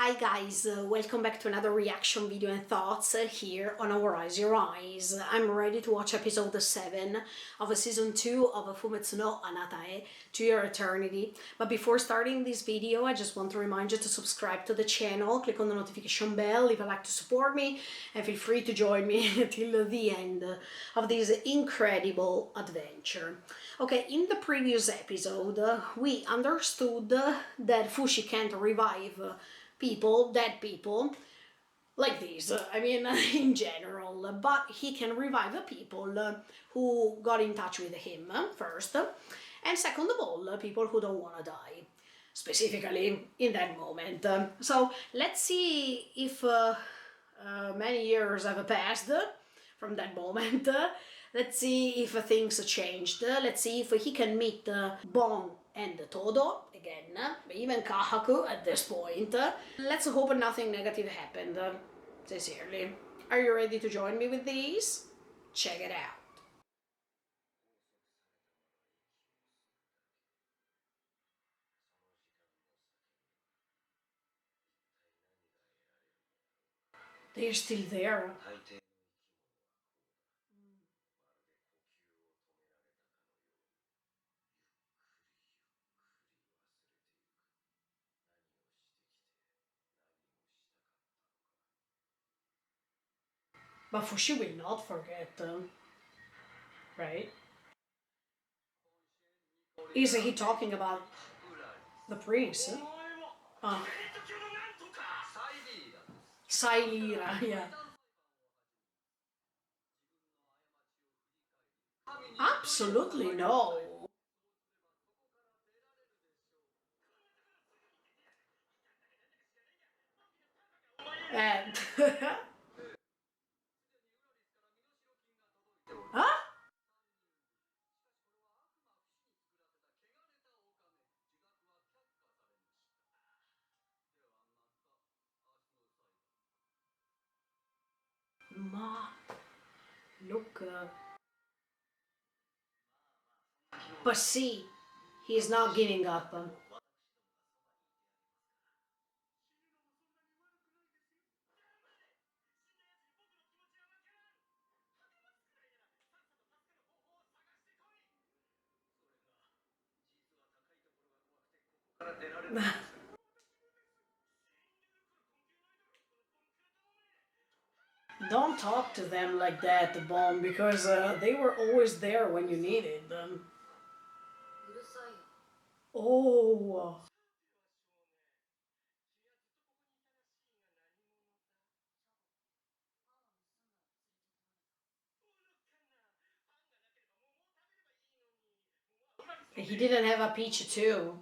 Hi guys, welcome back to another reaction video and thoughts here on Our Eyes Your Eyes. I'm ready to watch episode 7 of season 2 of Fumetsu no Anatae to Your Eternity. But before starting this video, I just want to remind you to subscribe to the channel, click on the notification bell, leave a like to support me, and feel free to join me till the end of this incredible adventure. Okay, in the previous episode, we understood that Fushi can't revive dead people, like this. I mean, in general, but he can revive people who got in touch with him first, and second of all, people who don't want to die, specifically in that moment. So let's see if many years have passed from that moment. Let's see if things changed. Let's see if he can meet Bon and Todo again, even Kahaku at this point. Let's hope nothing negative happened, sincerely. Are you ready to join me with these? Check it out. They're still there. But Fushi will not forget them, right? Is he talking about the prince? Uh, Sailira, yeah. Absolutely no. And huh? Ma, look. But see, he is not giving up. Don't talk to them like that, Bomb, because they were always there when you needed them. Oh. He didn't have a peach too.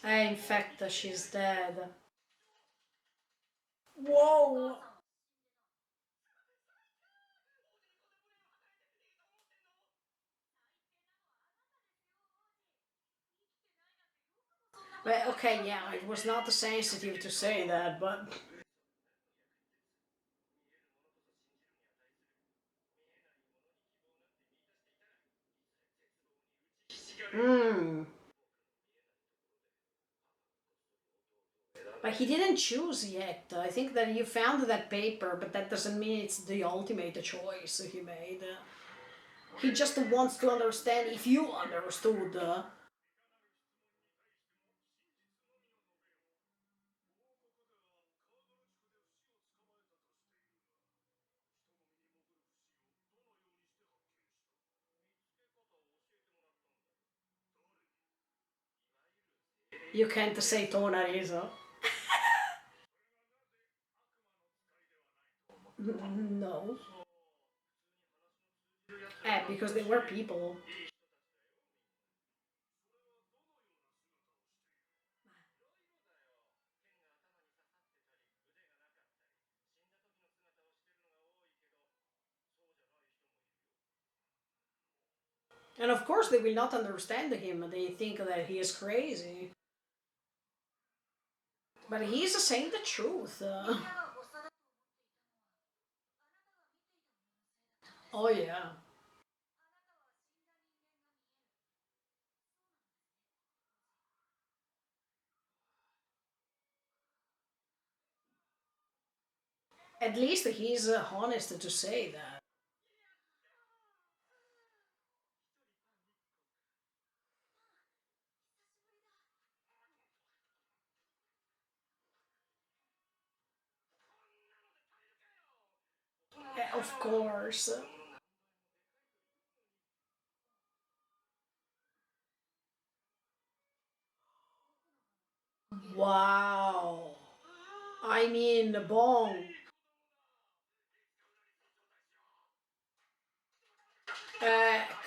In fact, she's dead. Whoa! Well, okay, yeah, it was not sensitive to say that, but... Hmm. But he didn't choose yet. I think that you found that paper, but that doesn't mean it's the ultimate choice he made. He just wants to understand if you understood. You can't say Tonarizo. No. Because they were people. And of course they will not understand him. They think that he is crazy. But he's saying the truth. Oh yeah. At least he's honest to say that. Of course. Wow. I mean, bon.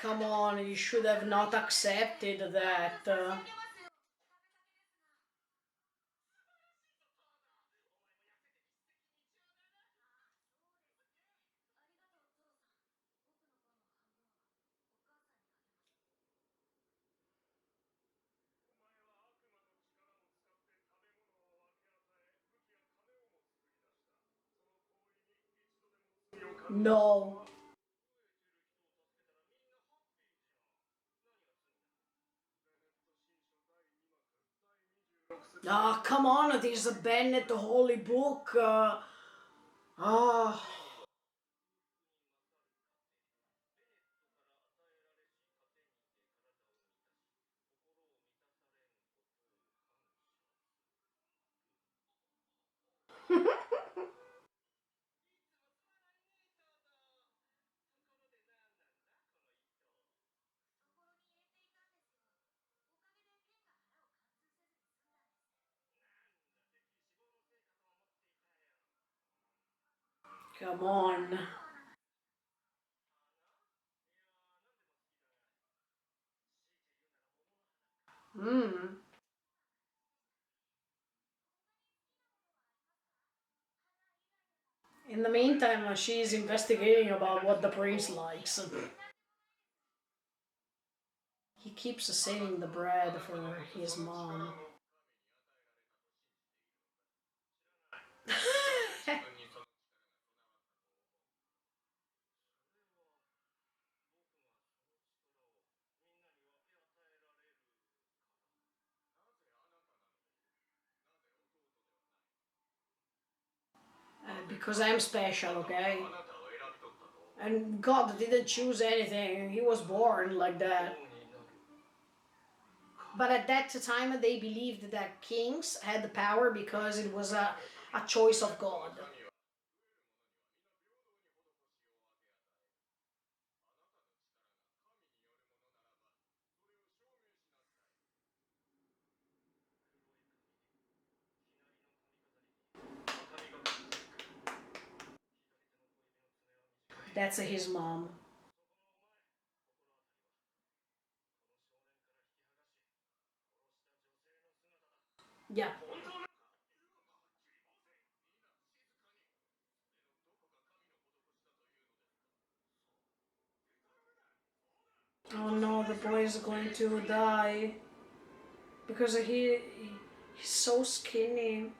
Come on, you should have not accepted that. No. Ah, come on, this Bennett Holy Book. Ah. Come on. Hmm. In the meantime, she's investigating about what the prince likes. He keeps saving the bread for his mom. Because I'm special, okay? And God didn't choose anything. He was born like that. But at that time, they believed that kings had the power because it was a choice of God. That's his mom. Yeah. Oh no, the boy is going to die because he's so skinny.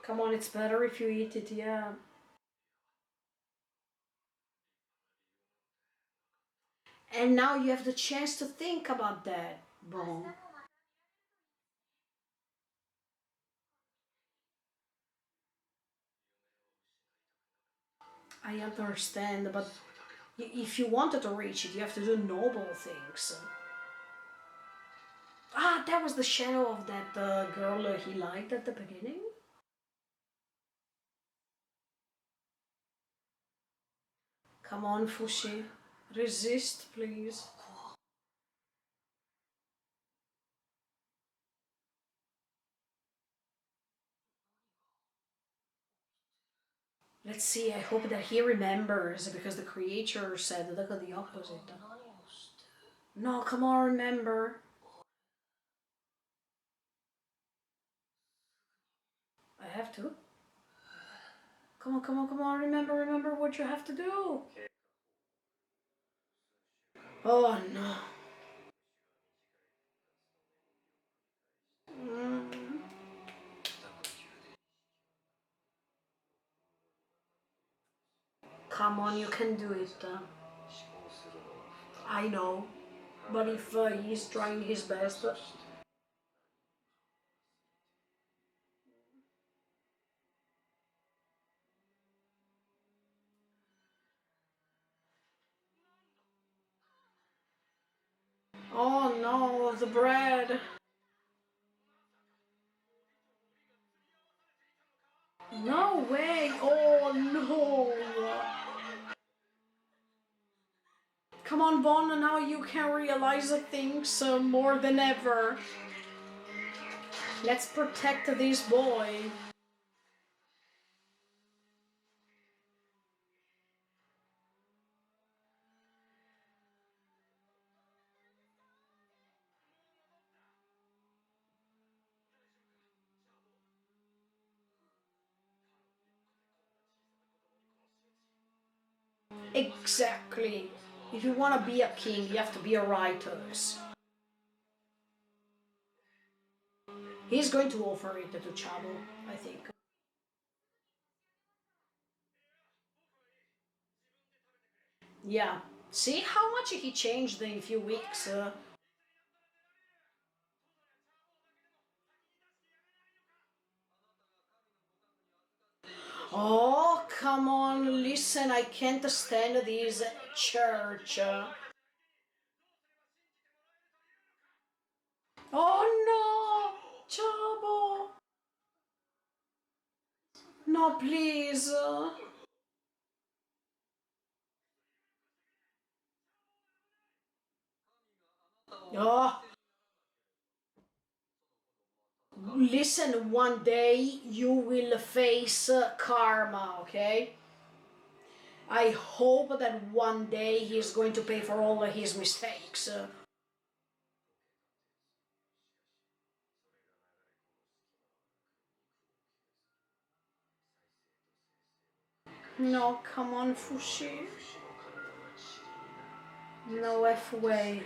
Come on, it's better if you eat it, yeah. And now you have the chance to think about that, bro. I understand, but if you wanted to reach it, you have to do noble things. Ah, that was the shadow of that girl he liked at the beginning. Come on, Fushi. Resist, please. Let's see, I hope that he remembers because the creator said the opposite. No, come on, remember. I have to. Come on, come on, come on, remember what you have to do. Oh no. Come on, you can do it. I know, but if he's trying his best. Oh no, the bread. No way. Oh no. Come on, Bon, now you can realize the things more than ever. Let's protect this boy. Exactly. If you want to be a king, you have to be a righteous. He's going to offer it to Chabo, I think. Yeah. See how much he changed in a few weeks. Oh, come on, listen, I can't stand this church. Oh no, Chabo. No, please. Oh, listen, one day you will face karma, okay? I hope that one day he's going to pay for all of his mistakes. No, come on, Fushi. No F way.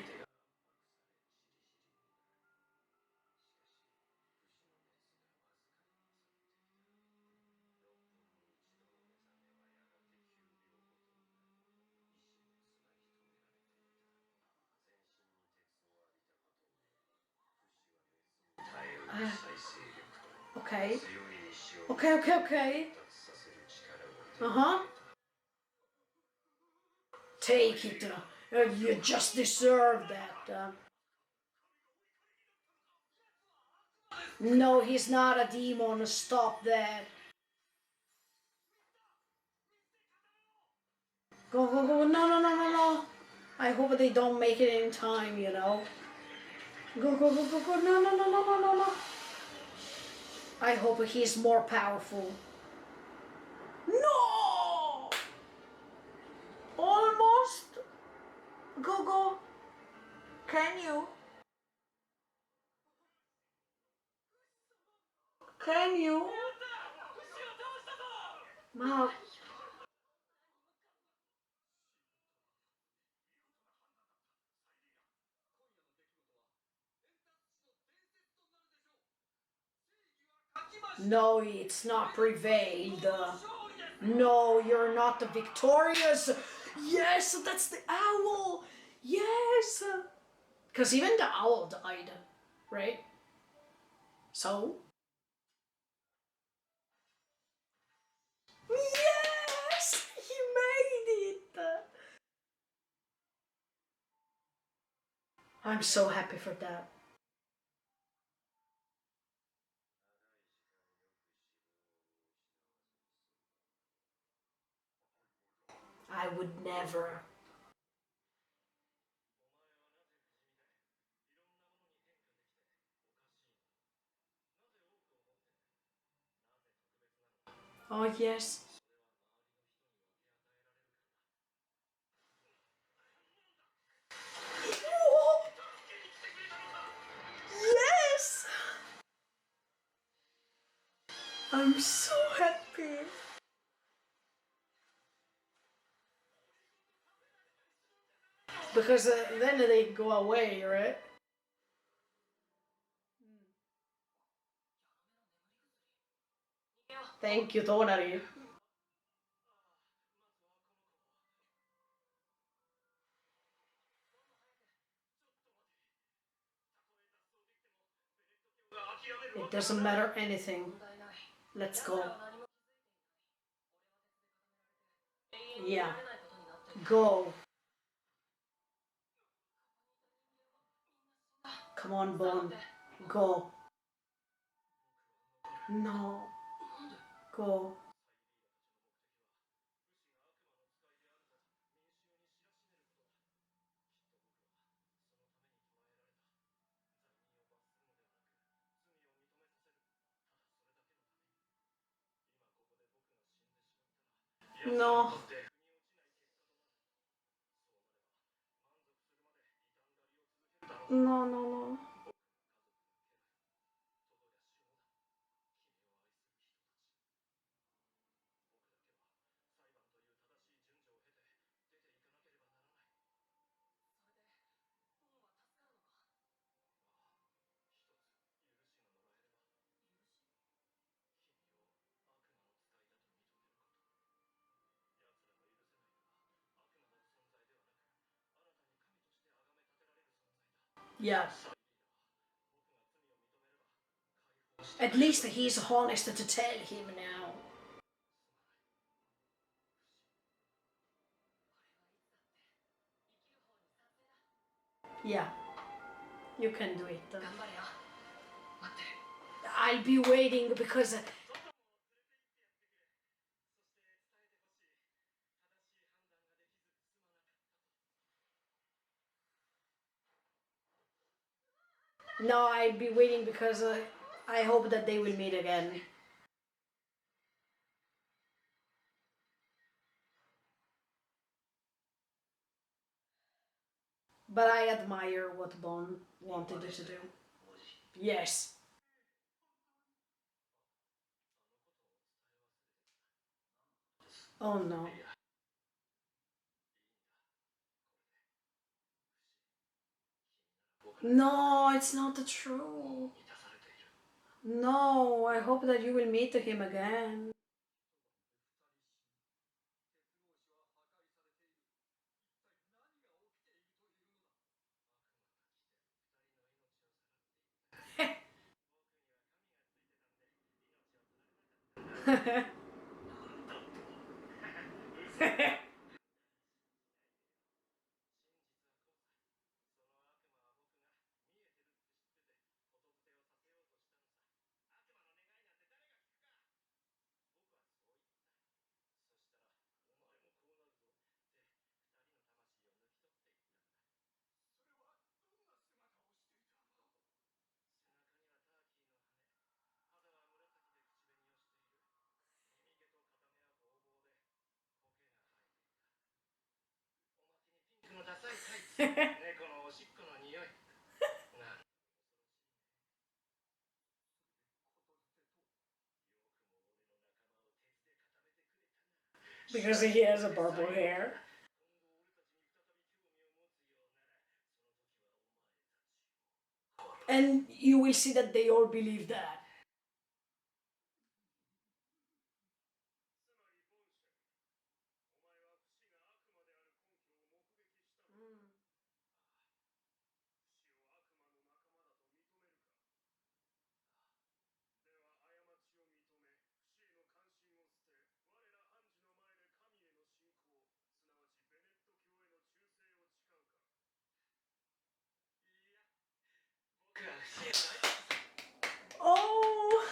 Uh, okay. Okay. Uh-huh. Take it. You just deserve that. No, he's not a demon. Stop that. Go. No. I hope they don't make it in time, you know. Go. No. I hope he's more powerful. No! Almost. Go. Can you? Can you? Wow. No, it's not prevailed. No, you're not victorious. Yes, that's the owl. Yes. Because even the owl died, right? So? Yes! He made it! I'm so happy for that. I would never. Oh, yes. Whoa! Yes! I'm so happy. Because then they go away, right? Thank you, Tonari. It doesn't matter anything. Let's go. Yeah. Go. Come on, Bon. Go. No. Go. No. No, no, no. Yeah. At least he's honest to tell him now. Yeah. You can do it. I'll be waiting because no, I'll be waiting because I hope that they will meet again. But I admire what Bon wanted to do. Yes. Oh no. No, it's not true. No, I hope that you will meet him again. Because he has a purple hair. And you will see that they all believe that. Mm. Oh!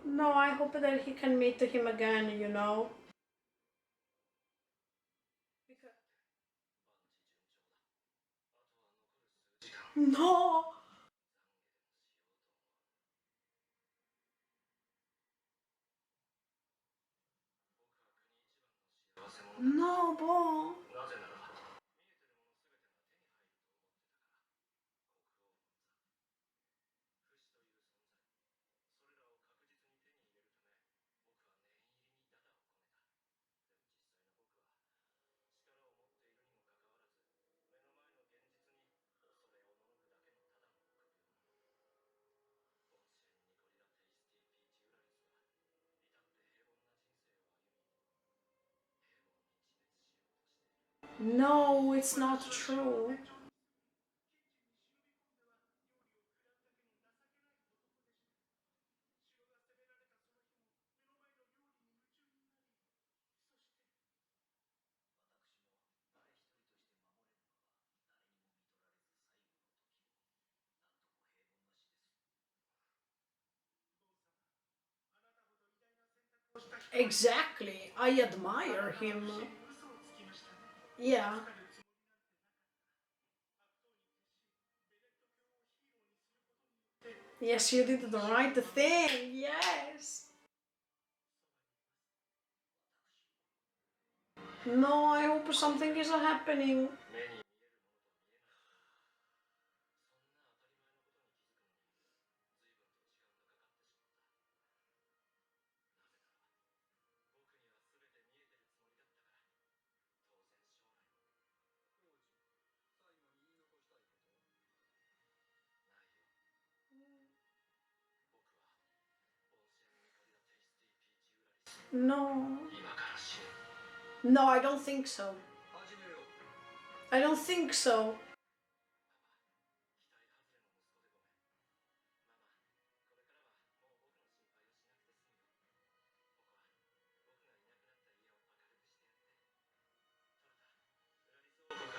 No, I hope that he can meet him again, you know? Because... No! No, Bon! No, it's not true. Exactly. I admire him. Yeah. Yes, you did the right thing. Yes. No, I hope something is happening. No. No, I don't think so. I don't think so.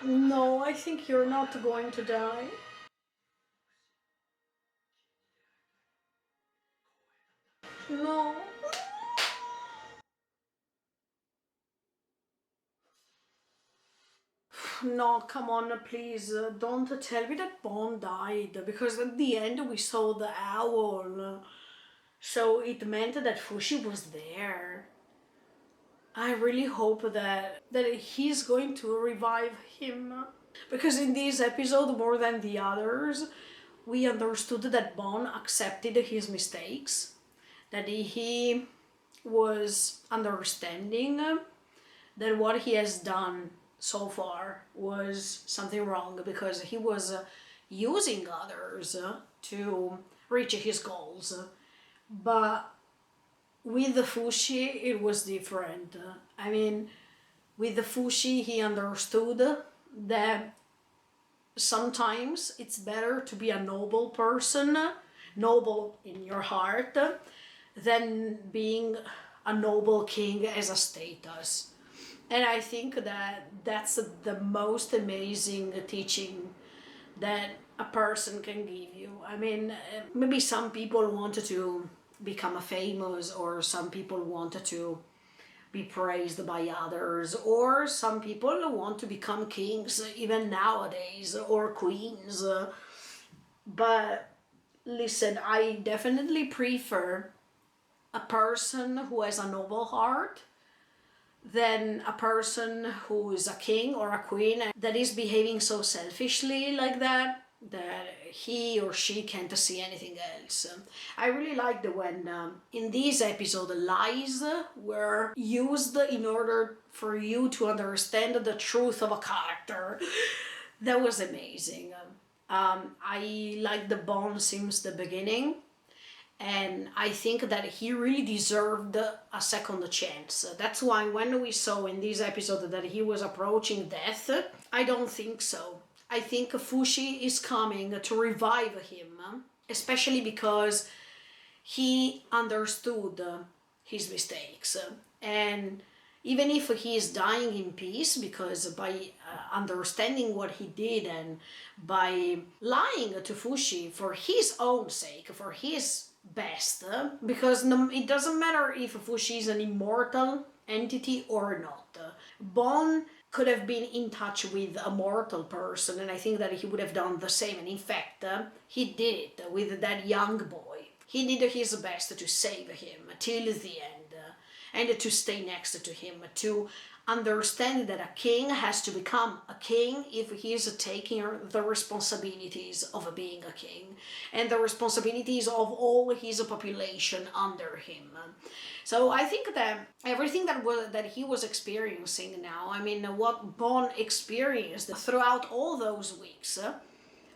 No, I think you're not going to die. No. No, come on, please. Don't tell me that Bond died. Because at the end we saw the owl. So it meant that Fushi was there. I really hope that he's going to revive him. Because in this episode, more than the others, we understood that Bond accepted his mistakes, that he was understanding that what he has done so far was something wrong because he was using others to reach his goals. But with the Fushi, it was different. I mean, with the Fushi, he understood that sometimes it's better to be a noble person, noble in your heart, than being a noble king as a status. And I think that that's the most amazing teaching that a person can give you. I mean, maybe some people wanted to become famous, or some people wanted to be praised by others, or some people want to become kings even nowadays, or queens. But listen, I definitely prefer a person who has a noble heart than a person who is a king or a queen that is behaving so selfishly like that he or she can't see anything else. I really liked when in this episode lies were used in order for you to understand the truth of a character. That was amazing. I like the Bond since the beginning, and I think that he really deserved a second chance. That's why when we saw in this episode that he was approaching death, I don't think so. I think Fushi is coming to revive him, especially because he understood his mistakes. And even if he is dying in peace, because by understanding what he did and by lying to Fushi for his own sake, for his best, because it doesn't matter if Fushi is an immortal entity or not. Bon could have been in touch with a mortal person, and I think that he would have done the same. And in fact, he did it with that young boy. He did his best to save him till the end, and to stay next to him, to understand that a king has to become a king if he is taking the responsibilities of being a king and the responsibilities of all his population under him. So I think that everything that he was experiencing now, I mean, what Bond experienced throughout all those weeks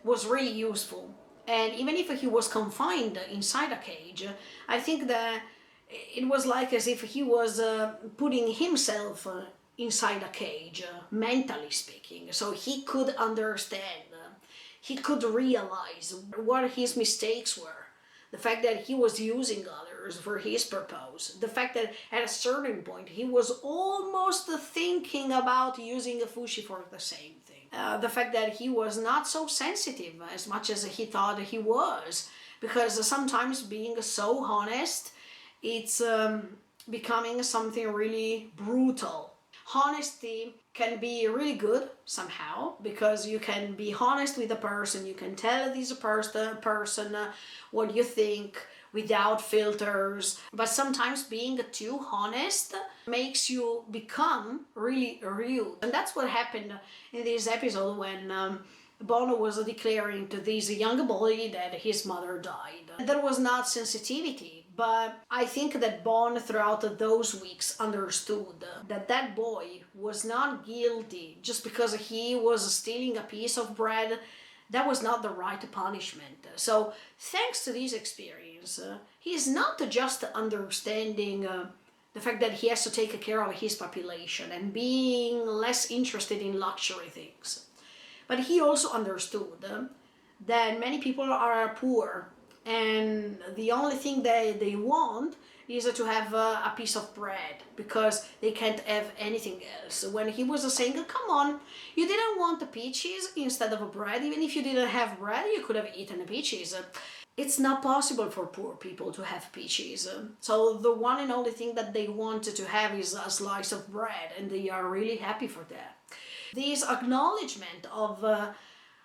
was really useful. And even if he was confined inside a cage, I think that it was like as if he was putting himself inside a cage, mentally speaking. So he could understand, he could realize what his mistakes were. The fact that he was using others for his purpose. The fact that at a certain point he was almost thinking about using a Fushi for the same thing. The fact that he was not so sensitive as much as he thought he was. Because sometimes being so honest, it's becoming something really brutal. Honesty can be really good somehow, because you can be honest with a person, you can tell this person what you think without filters, but sometimes being too honest makes you become really rude. And that's what happened in this episode when Bono was declaring to this young boy that his mother died. There was not sensitivity, but I think that Bon throughout those weeks understood that that boy was not guilty just because he was stealing a piece of bread. That was not the right punishment. So thanks to this experience, he is not just understanding the fact that he has to take care of his population and being less interested in luxury things. But he also understood that many people are poor and the only thing they want is to have a piece of bread because they can't have anything else. When he was saying, come on, you didn't want the peaches instead of bread, even if you didn't have bread, you could have eaten the peaches. It's not possible for poor people to have peaches. So the one and only thing that they wanted to have is a slice of bread, and they are really happy for that. This acknowledgement of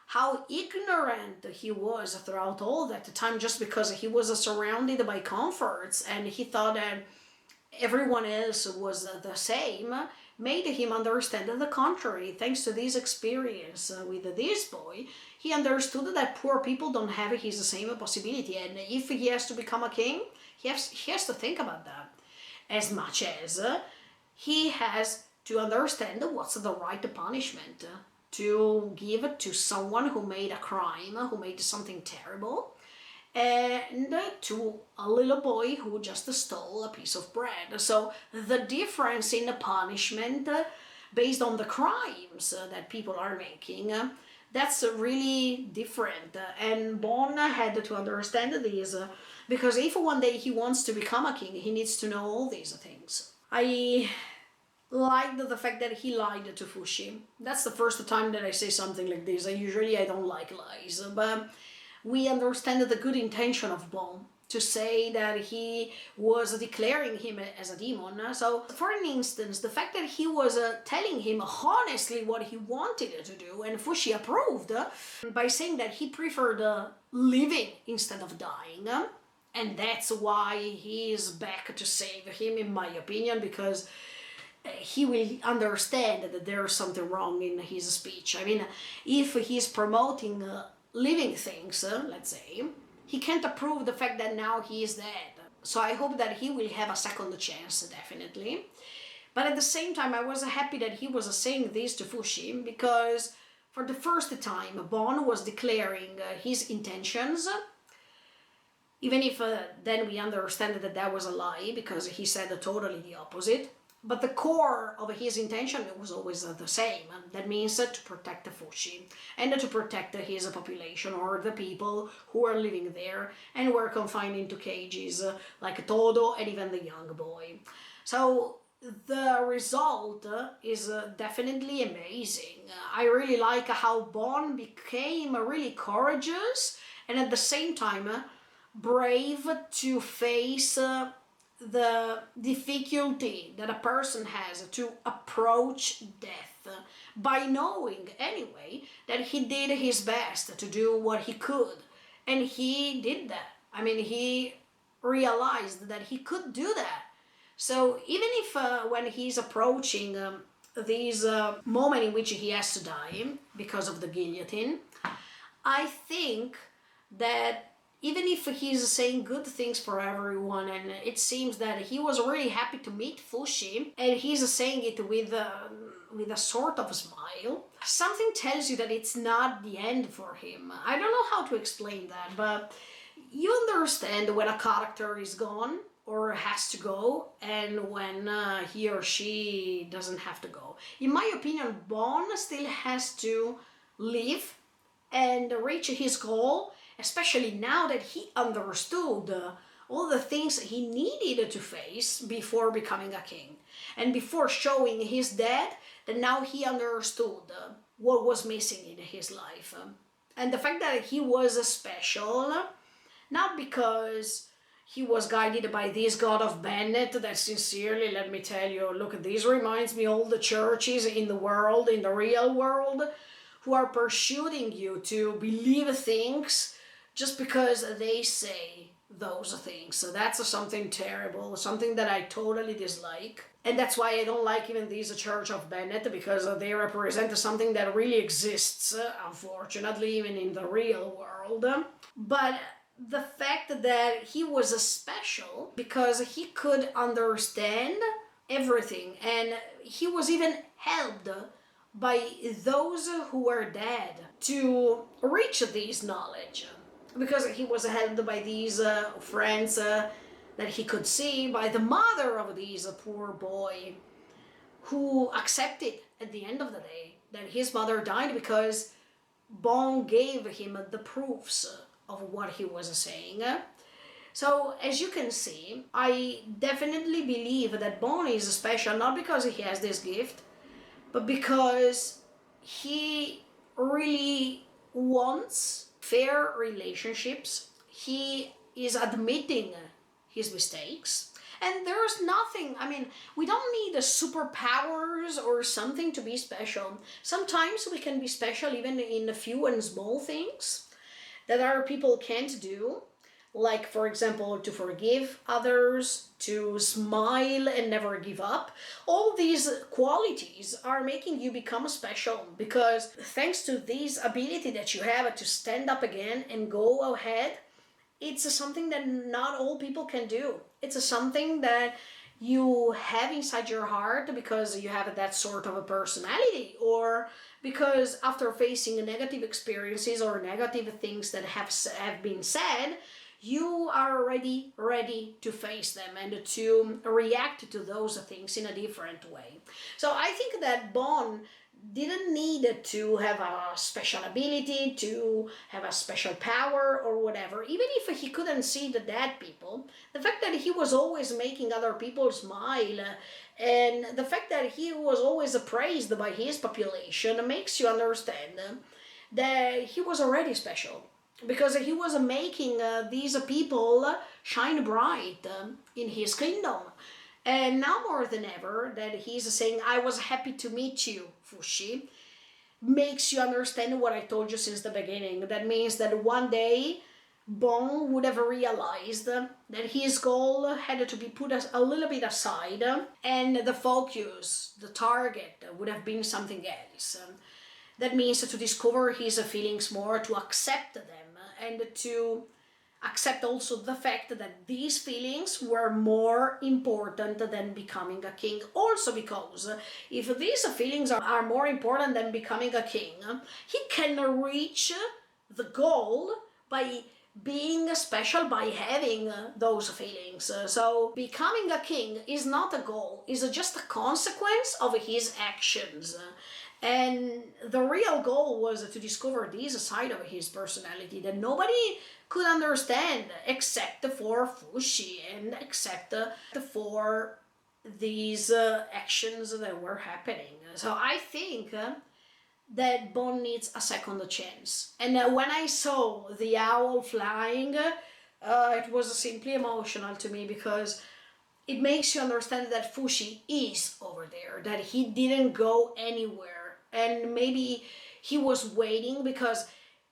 how ignorant he was throughout all that time, just because he was surrounded by comforts and he thought that everyone else was the same, made him understand the contrary. Thanks to this experience with this boy, he understood that poor people don't have his same possibility, and if he has to become a king, he has to think about that, as much as he has to understand what's the right punishment to give to someone who made a crime, who made something terrible, and to a little boy who just stole a piece of bread. So the difference in the punishment based on the crimes that people are making, that's really different. And Bon had to understand this, because if one day he wants to become a king, he needs to know all these things. I liked the fact that he lied to Fushi. That's the first time that I say something like this. I don't like lies, but we understand the good intention of Bon to say that he was declaring him as a demon. So, for instance, the fact that he was telling him honestly what he wanted to do, and Fushi approved by saying that he preferred living instead of dying. And that's why he is back to save him, in my opinion, because he will understand that there's something wrong in his speech. I mean, if he's promoting living things, let's say, he can't approve the fact that now he is dead. So I hope that he will have a second chance, definitely. But at the same time, I was happy that he was saying this to Fushi, because for the first time, Bon was declaring his intentions, even if then we understand that that was a lie, because he said totally the opposite. But the core of his intention was always the same. That means to protect the Fushi and to protect his population, or the people who are living there and were confined into cages, like Todo and even the young boy. So the result is definitely amazing. I really like how Bon became really courageous and at the same time brave to face the difficulty that a person has to approach death, by knowing anyway that he did his best to do what he could, and he did that. I mean, he realized that he could do that. So even if when he's approaching this moment in which he has to die because of the guillotine, I think that even if he's saying good things for everyone, and it seems that he was really happy to meet Fushi, and he's saying it with a sort of smile, something tells you that it's not the end for him. I don't know how to explain that, but you understand when a character is gone, or has to go, and when he or she doesn't have to go. In my opinion, Bon still has to live and reach his goal, especially now that he understood all the things he needed to face before becoming a king, and before showing his dad that now he understood what was missing in his life. And the fact that he was special, not because he was guided by this God of Bennett that sincerely, let me tell you, look, this reminds me all the churches in the world, in the real world, who are pursuing you to believe things just because they say those things. So that's something terrible, something that I totally dislike. And that's why I don't like even this Church of Bennett, because they represent something that really exists, unfortunately, even in the real world. But the fact that he was special because he could understand everything, and he was even helped by those who were dead to reach this knowledge, because he was helped by these friends that he could see, by the mother of this poor boy, who accepted at the end of the day that his mother died because Bon gave him the proofs of what he was saying. So as you can see, I definitely believe that Bon is special, not because he has this gift, but because he really wants fair relationships. He is admitting his mistakes. And there's nothing, I mean, we don't need superpowers or something to be special. Sometimes we can be special even in a few and small things that other people can't do. Like, for example, to forgive others, to smile and never give up. All these qualities are making you become special, because thanks to this ability that you have to stand up again and go ahead, it's something that not all people can do. It's something that you have inside your heart because you have that sort of a personality, or because after facing negative experiences or negative things that have been said, you are already ready to face them and to react to those things in a different way. So I think that Bon didn't need to have a special ability, to have a special power or whatever. Even if he couldn't see the dead people, the fact that he was always making other people smile, and the fact that he was always praised by his population, makes you understand that he was already special, because he was making these people shine bright in his kingdom. And now more than ever that he's saying, I was happy to meet you, Fushi, makes you understand what I told you since the beginning. That means that one day Bon would have realized that his goal had to be put a little bit aside, and the focus, the target, would have been something else. That means to discover his feelings more, to accept them, and to accept also the fact that these feelings were more important than becoming a king. Also because if these feelings are more important than becoming a king, he can reach the goal by being special, by having those feelings. So becoming a king is not a goal, is just a consequence of his actions. And the real goal was to discover this side of his personality that nobody could understand except for Fushi, and except for these actions that were happening. So I think that Bon needs a second chance. And when I saw the owl flying, it was simply emotional to me, because it makes you understand that Fushi is over there, that he didn't go anywhere. And maybe he was waiting because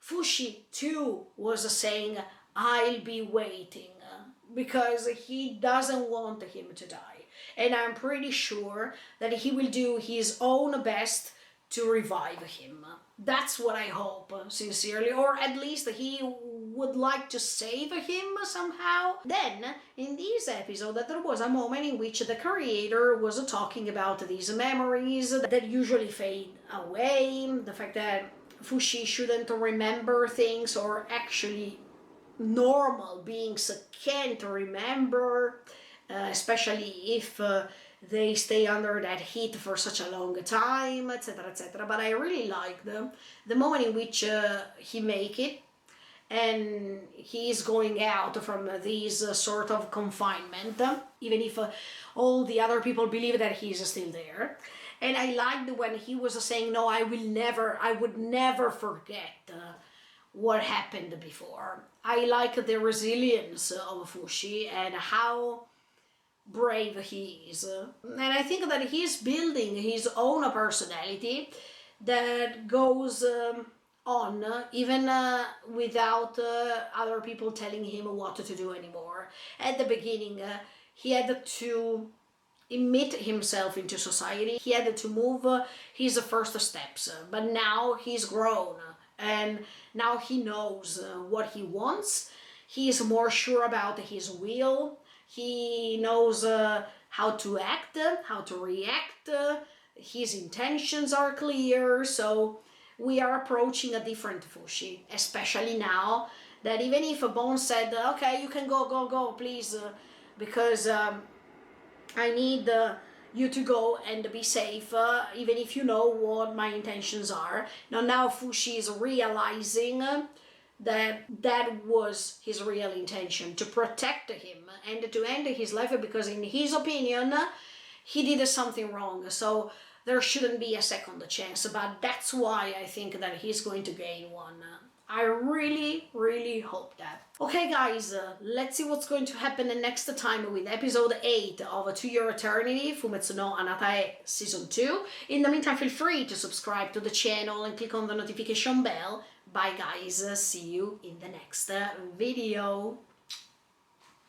Fushi too was saying, I'll be waiting, because he doesn't want him to die. And I'm pretty sure that he will do his own best to revive him. That's what I hope, sincerely, or at least he would like to save him somehow. Then, in this episode, there was a moment in which the creator was talking about these memories that usually fade away, the fact that Fushi shouldn't remember things, or actually normal beings can't remember. especially if they stay under that heat for such a long time, etc., etc. But I really like the moment in which he make it, and he is going out from this sort of confinement, even if all the other people believe that he's still there. And I liked when he was saying, "No, I would never forget what happened before." I like the resilience of Fushi and how brave he is. And I think that he's building his own personality that goes on even without other people telling him what to do anymore. At the beginning, he had to emit himself into society. He had to move his first steps, but now he's grown and now he knows what he wants. He is more sure about his will. He knows how to act, how to react. His intentions are clear. So we are approaching a different Fushi, especially now that even if Bon said, "Okay, you can go, please, because I need you to go and be safe, even if you know what my intentions are." Now Fushi is realizing that was his real intention, to protect him and to end his life, because in his opinion, he did something wrong. So there shouldn't be a second chance. But that's why I think that he's going to gain one. I really, really hope that. Okay, guys, let's see what's going to happen next time with episode 8 of To Your Eternity, Fumetsu no Anatae Season 2. In the meantime, feel free to subscribe to the channel and click on the notification bell. Bye, guys. See you in the next video.